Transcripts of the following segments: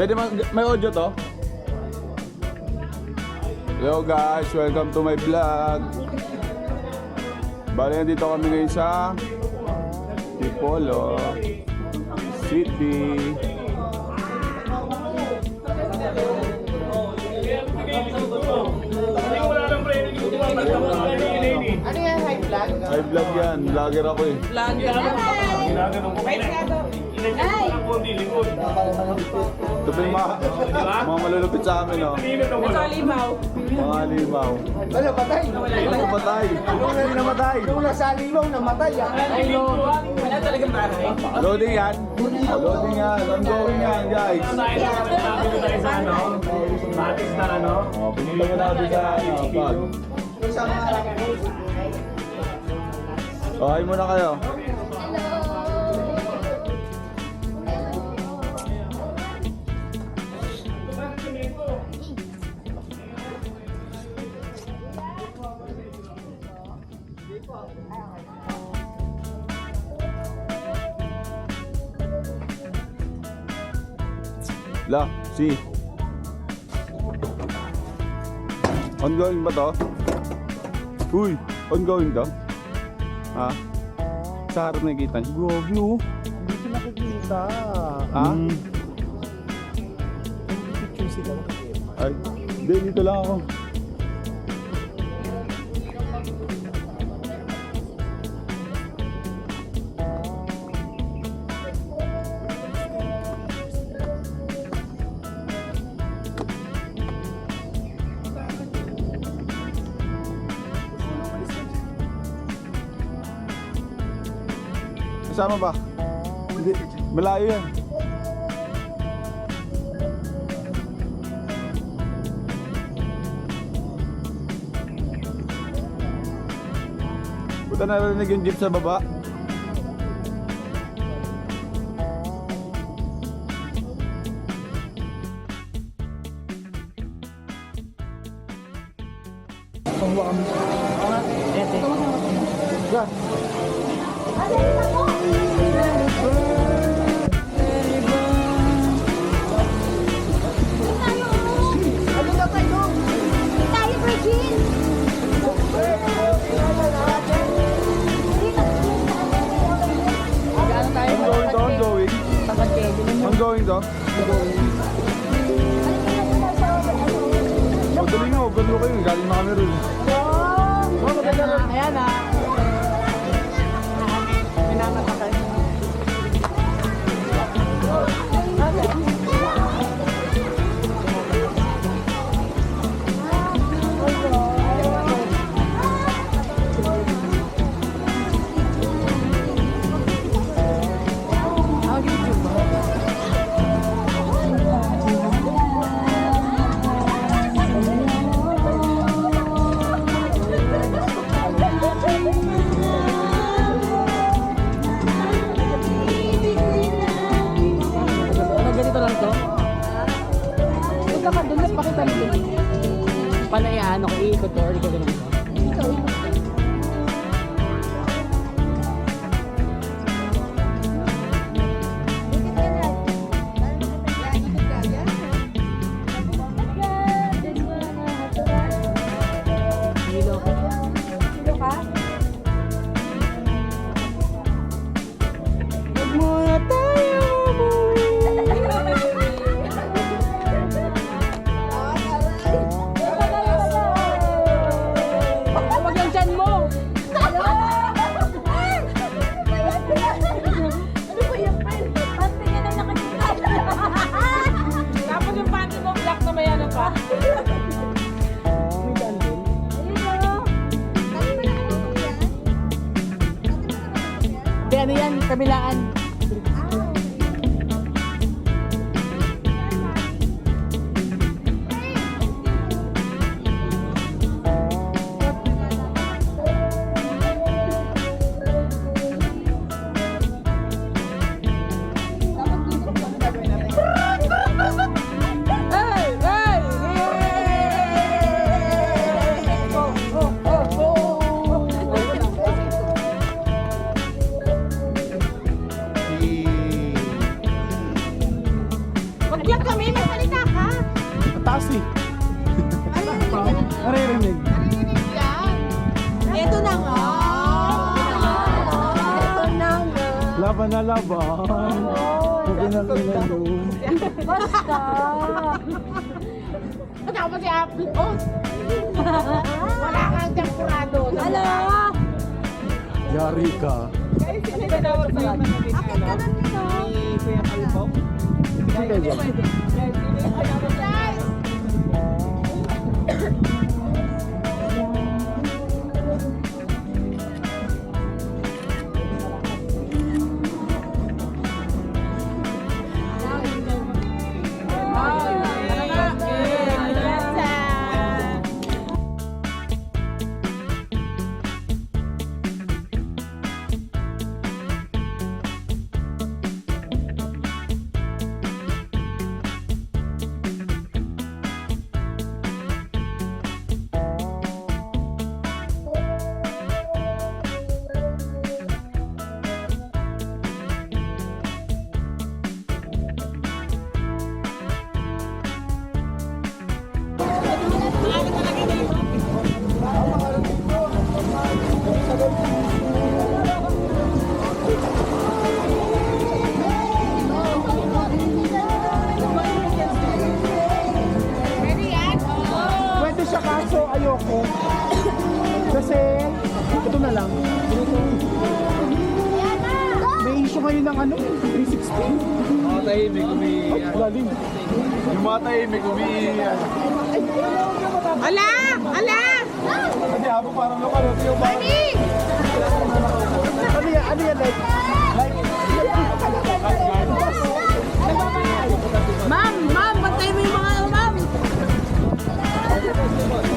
Pwede may audio to? Hello guys, welcome to my vlog. Bale, nandito kami ngayon sa Tipolo City. Ano yan, high vlog? High vlog yan, vlogger ako eh. Vlogger. Wait nga daw. Ito pa yung mga malulupit sa amin, no? Ito alimaw. Mga limaw. Ano, patay? Ano patay? Ano namatay? Yung nasa limaw, namatay ah. Ay, no. Wala talagang bahay. Loading yan. Loading yan. Ongoing yan, guys. Batis na ano? Pumunta mo na doon sa pag. Okay muna kayo. La, si. Ongoing ba to? Uy, ongoing to? Ha? Sa harap nakikita niyo? Grabe oh. Hindi siya nakikita. Ha? Picture sila nakikita. Ay, hindi, dito lang ako. Kasama ba? Hindi, malayo yan. Buta narinig yung jeep sa baba. Ano na tayo? Tayo, Virgin! Gaano tayo? Ongoing to, ongoing. Takot kayo. Ongoing to. Madaling nga, ganda kayo. Galing na kami rin. Ayan na. Minamata kayo. Ganito lang to? Punta ka dun, mas pakita mo dun. Paano yan? Ako iikot to or ikaw ganun to? Hilo. Huwag muna tayo Huwag yung tiyan mo! Ano ba yan, friend? Pante ka na nakakita. Tapos yung panty mo, black na may ano pa. Di ano yan, kabilaan. Hey! Hey! laban na laban. Huwag na minalong. Basta. Matapos si Apple. Oh! Wala kang tempurado. Ala. Yari ka. Akit ka na nito. Pwede siya kaso ayoko. Kasi, ito na lang. May issue ngayon ng ano, 360. Mga tahimik, umiiyan. Lalim. Yung mga tahimik, umiiyan. Ala! Ala! Kasi ako parang nakalot yung mga... Ano yan, like? Ma'am! Ma'am! Bantay mo yung mga ano, ma'am!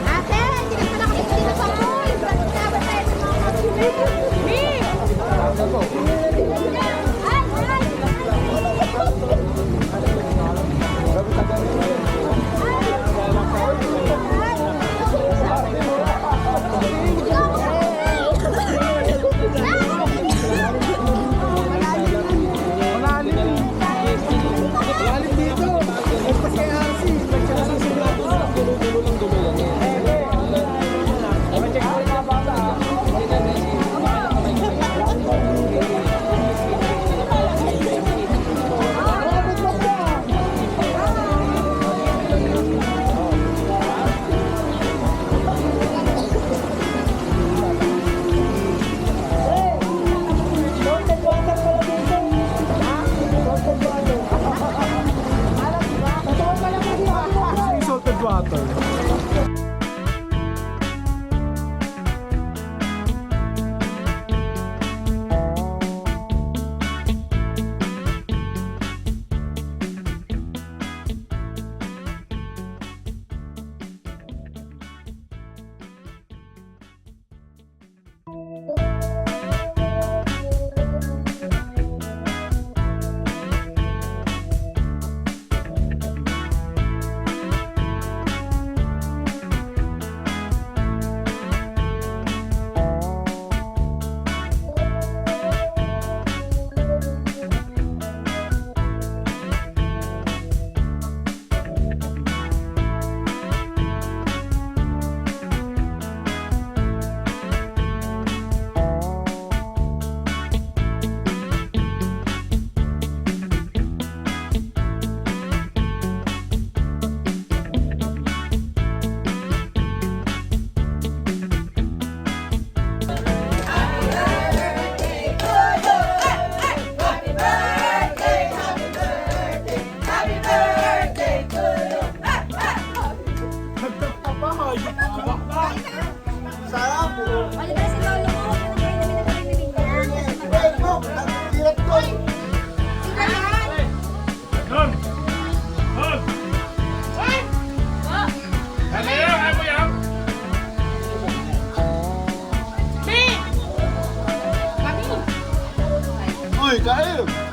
Ate, hindi ka nakakita dito sa mall. Basta tayo ng mga customer. Lalim dito. Ito kay RC. Salted water. Uy, kayo!